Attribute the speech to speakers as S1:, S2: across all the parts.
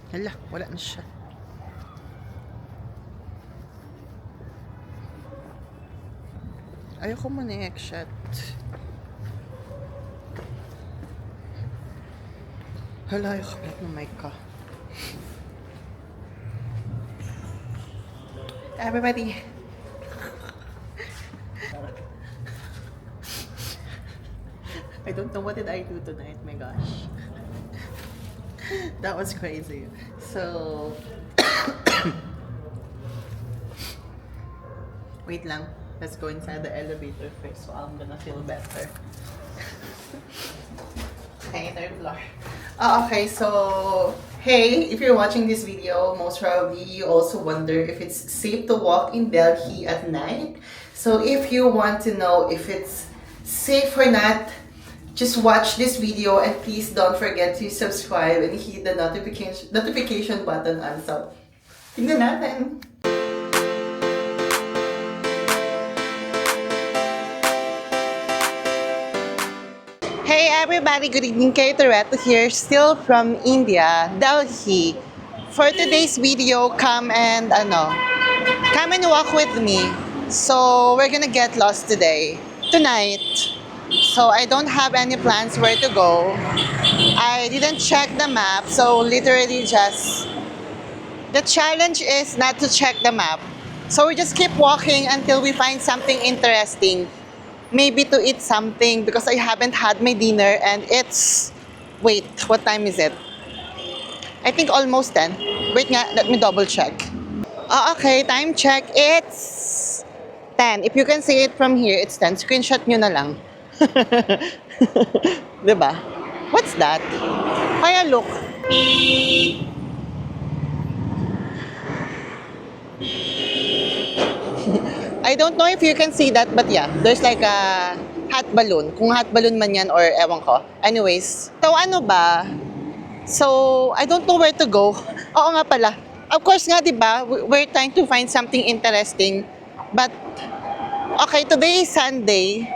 S1: Hala, wala na siya. Ayoko muna i-shot. Hala, ayoko pala ng mic ka. Everybody. I don't know what did I do tonight, my gosh. That was crazy. So, wait lang. Let's go inside the elevator first so I'm gonna feel better. Okay, third floor. Okay, so, hey, if you're watching this video, most probably you also wonder if it's safe to walk in Delhi at night. So if you want to know if it's safe or not, just watch this video and please don't forget to subscribe and hit the notification button also. Tingnan natin! Hey everybody, good evening, kayo Toretto here, still from India, Delhi. For today's video, come and walk with me. So we're gonna get lost tonight. So I don't have any plans where to go. I didn't check the map, so literally just the challenge is not to check the map. So we just keep walking until we find something interesting. Maybe to eat something because I haven't had my dinner and it's... Wait, what time is it? I think almost 10. Wait nga, let me double check. Oh, okay, time check. It's 10. If you can see it from here, it's 10. Screenshot nyo na lang. Diba? What's that? Kaya look. I don't know if you can see that, but yeah, there's like a hot balloon. Kung hot balloon man yan or ewan ko. Anyways, so ano ba? So, I don't know where to go. Oo nga pala. Of course nga, di ba, we're trying to find something interesting. But, okay, today is Sunday.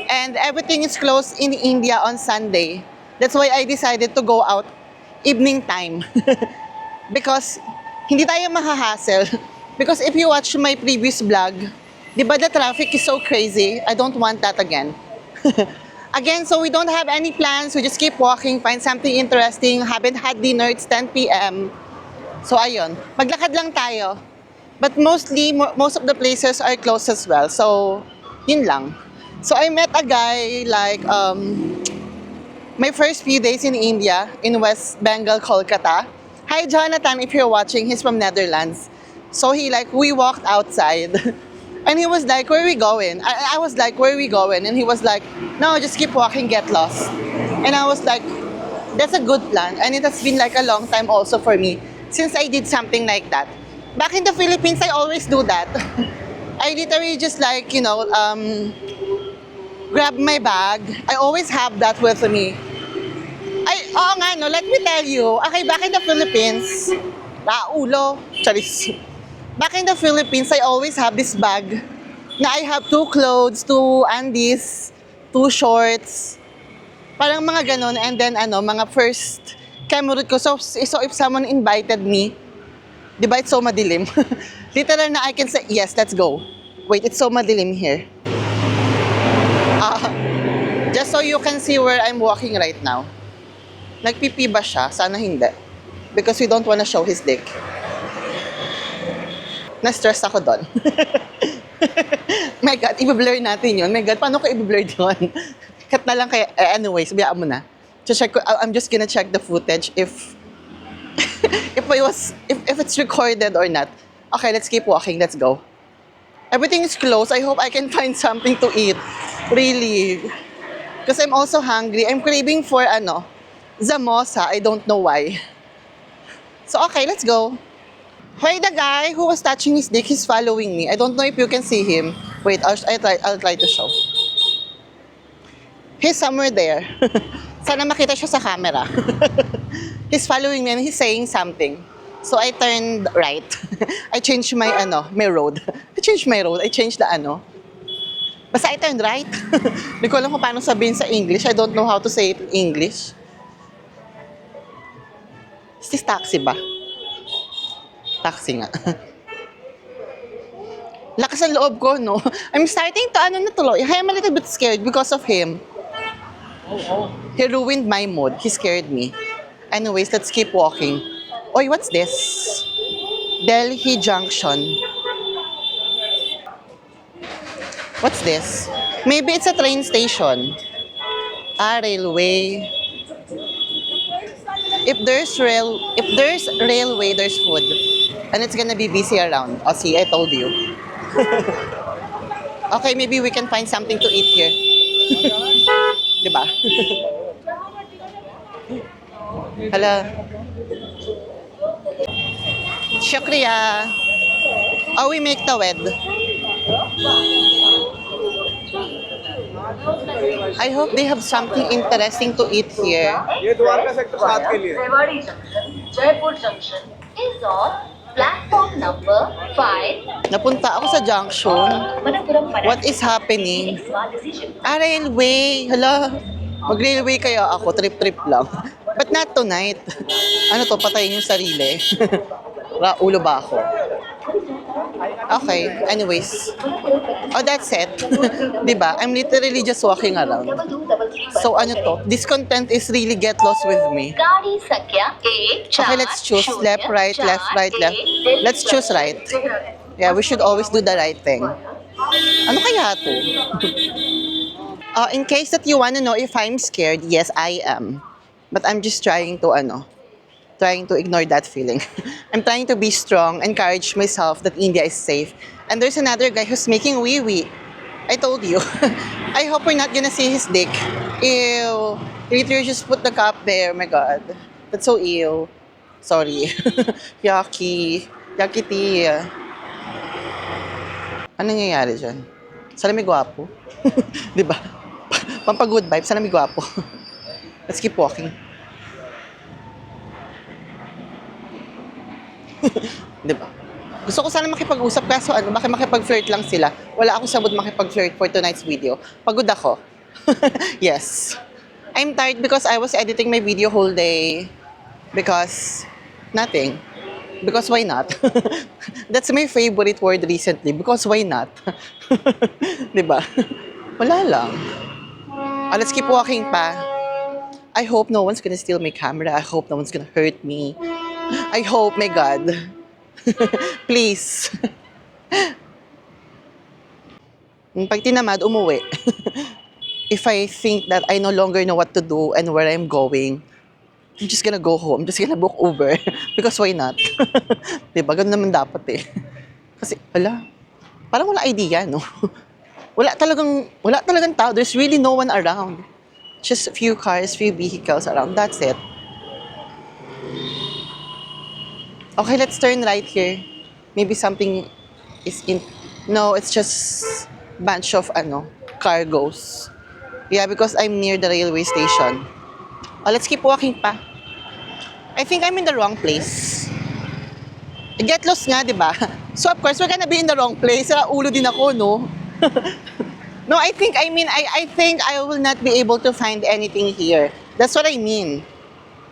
S1: And everything is closed in India on Sunday. That's why I decided to go out evening time. Because, hindi tayo mahahassle. Because if you watch my previous vlog, di ba the traffic is so crazy? I don't want that again. Again, so we don't have any plans. We just keep walking, find something interesting. Haven't had dinner. It's 10 p.m. So ayun, maglakad lang tayo. But mostly, most of the places are closed as well. So, yun lang. So I met a guy like my first few days in India, in West Bengal, Kolkata. Hi Jonathan, if you're watching, he's from Netherlands. So we walked outside. And he was like, where are we going? I was like, where are we going? And he was like, no, just keep walking, get lost. And I was like, that's a good plan. And it has been like a long time also for me since I did something like that. Back in the Philippines, I always do that. I literally just grab my bag. I always have that with me. Oo nga, no, let me tell you. Okay, back in the Philippines, ulo, charis. Back in the Philippines, I always have this bag na I have 2 clothes, 2 undies, 2 shorts, parang mga ganon, and then mga first camera ko. So if someone invited me, di ba it's so madilim? Literal na I can say, yes, let's go. Wait, it's so madilim here. Just so you can see where I'm walking right now. Nagpipi ba siya? Sana hindi. Because we don't wanna show his dick. Na-stress ako doon. My God, i-blur natin yun. My God, paano ko i-blur yun? Cut na lang kaya, anyways, biyaan mo na. I'm just gonna check the footage if it's recorded or not. Okay, let's keep walking, let's go. Everything is closed. I hope I can find something to eat. Really. Because I'm also hungry. I'm craving for samosa. I don't know why. So okay, let's go. Hey, the guy who was touching his dick, he's following me. I don't know if you can see him. Wait, I'll try to show. He's somewhere there. Sana makita siya sa camera. He's following me and he's saying something. So I turned right. I changed my road. I changed the Basta I turned right. Hindi ko alam kung paano sabihin sa English. I don't know how to say it in English. Is this taxi ba? Taxi nga. Lakas ang loob ko, no? I'm starting to, ano na tuloy. I'm a little bit scared because of him. He ruined my mood. He scared me. Anyways, let's keep walking. Oy, what's this? Delhi Junction. What's this? Maybe it's a train station. Ah, railway. If there's railway, there's food. And it's gonna be busy around. Oh, see, I told you. Okay, maybe we can find something to eat here. Diba? Hello. Shukriya. Oh, we make tawed. I hope they have something interesting to eat here.
S2: ये द्वारका सेक्टर 7 के लिए
S3: Rewari junction Jaipur junction is on platform number 5
S1: Napunta ako sa junction.
S3: Manappuram
S1: What is happening? Ah, railway. Hala. Mag-railway kaya ako. Trip-trip lang. But not tonight. Ano to? Patayin yung sarili. Ulo ba ako? Okay. Anyways. Oh, that's it. Diba? I'm literally just walking around. So, ano to? This content is really get lost with me.
S3: गाड़ी संख्या 1
S1: Okay, let's choose. Left, right, left, right, left. Let's choose right. Yeah, we should always do the right thing. Ano kaya to? In case that you wanna know if I'm scared, yes, I am. But I'm just trying to ignore that feeling. I'm trying to be strong, encourage myself that India is safe. And there's another guy who's making wee-wee. I told you. I hope we're not gonna see his dick. Ew. He literally just put the cup there. Oh my God. That's so ew. Sorry. Yucky. Yucky tea. Ano nangyayari dyan? Sana may gwapo. Diba? Pampag-good vibe. Sana may gwapo. Let's keep walking. Diba? Gusto ko sana makipag-usap kaso ano, bakit makipag-flirt lang sila? Wala akong sabod makipag-flirt for tonight's video. Pagod ako. Yes. I'm tired because I was editing my video whole day. Because nothing. Because why not? That's my favorite word recently. Because why not? Diba? Wala lang. Let's keep walking pa. I hope no one's gonna steal my camera. I hope no one's gonna hurt me. I hope, my God. Please. Pag tinamad, umuwi. If I think that I no longer know what to do and where I'm going, I'm just gonna go home. I'm just gonna book Uber. Because why not? Diba? Ganun naman dapat eh. Kasi, parang wala idea, no? Wala talagang tao. There's really no one around. Just a few cars, few vehicles around. That's it. Okay, let's turn right here. Maybe something is in... No, it's just bunch of, cargos. Yeah, because I'm near the railway station. Let's keep walking pa. I think I'm in the wrong place. Get lost nga, di ba? So, of course, we're gonna be in the wrong place. Sira ulo din ako, no? No, I think I will not be able to find anything here. That's what I mean.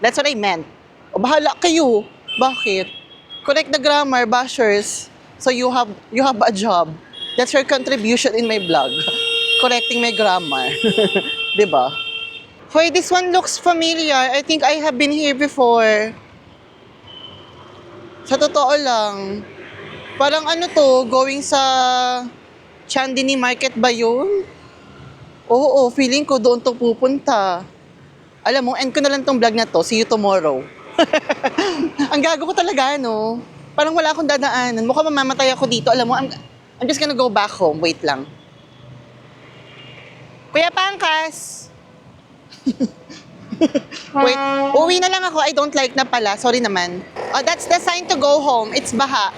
S1: That's what I meant. O, bahala kayo. Bakit? Correct the grammar, bashers. So you have a job. That's your contribution in my blog. Correcting my grammar. Diba? Hoy, this one looks familiar. I think I have been here before. Sa totoo lang. Parang going sa Chandini Market ba yun? Oo, feeling ko doon to pupunta. Alam mo, end ko na lang tong vlog na to. See you tomorrow. Ang gago ko talaga, no? Parang wala akong dadaanan. Mukhang mamamatay ako dito. Alam mo, I'm just gonna go back home. Wait lang. Kuya Pangkas! Wait, uwi na lang ako. I don't like na pala. Sorry naman. Oh, that's the sign to go home. It's baha.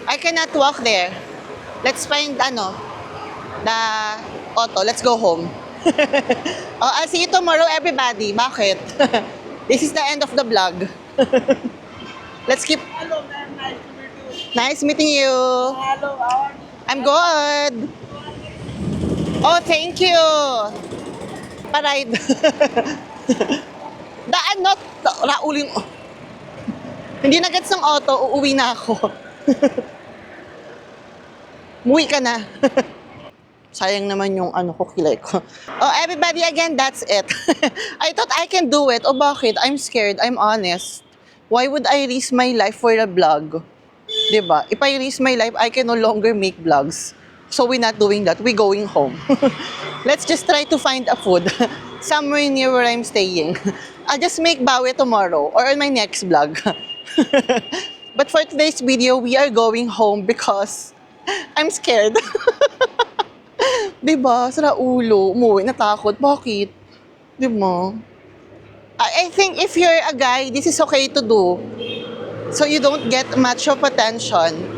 S1: I cannot walk there. Let's find, the auto. Let's go home. Oh, I'll see you tomorrow, everybody. Bakit? This is the end of the vlog. Let's keep...
S2: Hello ma'am, nice to meet you.
S1: Nice meeting you.
S2: Hello, how are you?
S1: I'm good. Oh, thank you. Pa-ride. Daan not... Rauling... Hindi na gets ng auto, uuwi na ako. Muwi ka na. Sayang naman yung ano ko, kilay ko. Oh, everybody, again, that's it. I thought I can do it. Oh, bakit? I'm scared. I'm honest. Why would I risk my life for a vlog? Diba? If I risk my life, I can no longer make vlogs. So we're not doing that. We're going home. Let's just try to find a food somewhere near where I'm staying. I'll just make bawi tomorrow or on my next vlog. But for today's video, we are going home because I'm scared. Diba? Sara ulo. Umuwi, natakot. Bakit? Diba? I think if you're a guy, this is okay to do. So you don't get much of attention.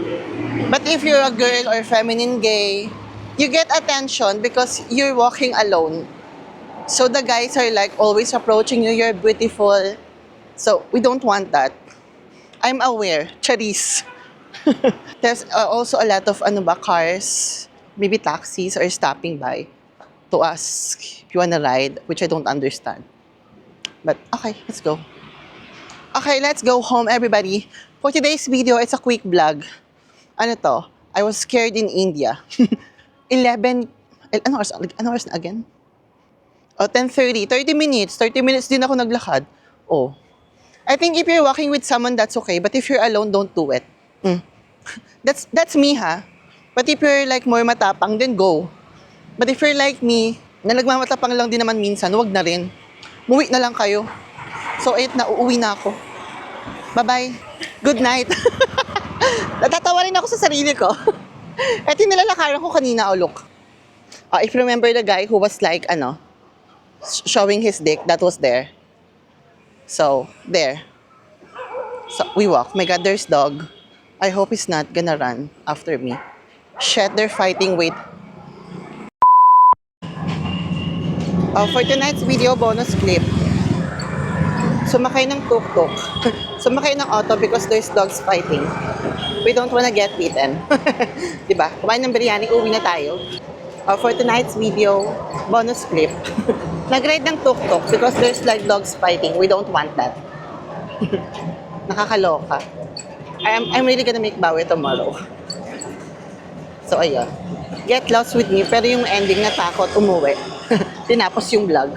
S1: But if you're a girl or feminine gay, you get attention because you're walking alone. So the guys are like always approaching you, you're beautiful. So we don't want that. I'm aware. Charis. There's also a lot of cars, maybe taxis are stopping by to ask if you wanna ride, which I don't understand. But okay, let's go. Okay, let's go home, everybody. For today's video, it's a quick vlog. Ano to? I was scared in India. 11, ano oras na again? Oh, 10:30. 30 minutes. 30 minutes din ako naglakad. Oh. I think if you're walking with someone, that's okay. But if you're alone, don't do it. That's me, ha? But if you're like more matapang, then go. But if you're like me, na nagmamatapang lang din naman minsan, wag na rin. Muwi na lang kayo. So, 8 na, uuwi na ako. Bye-bye. Good night. Natatawa rin ako sa sarili ko. Ito yung nilalakaran ko kanina, oh, look. If you remember the guy who was like, showing his dick, that was there. So, there. So, we walk. My God, there's dog. I hope he's not gonna run after me. Shit, they're fighting. Wait. For tonight's video, bonus clip. Sumakay ng tuk-tuk. Sumakay ng auto because there's dogs fighting. We don't wanna get beaten. Diba? Kumain ng biryani, uwi na tayo. For tonight's video, bonus clip. Nag-ride ng tuk-tuk because there's like dogs fighting. We don't want that. Nakakaloka. I'm really gonna make bawi tomorrow. So, ayun. Get lost with me. Pero yung ending, natakot, umuwi. Tinapos yung vlog.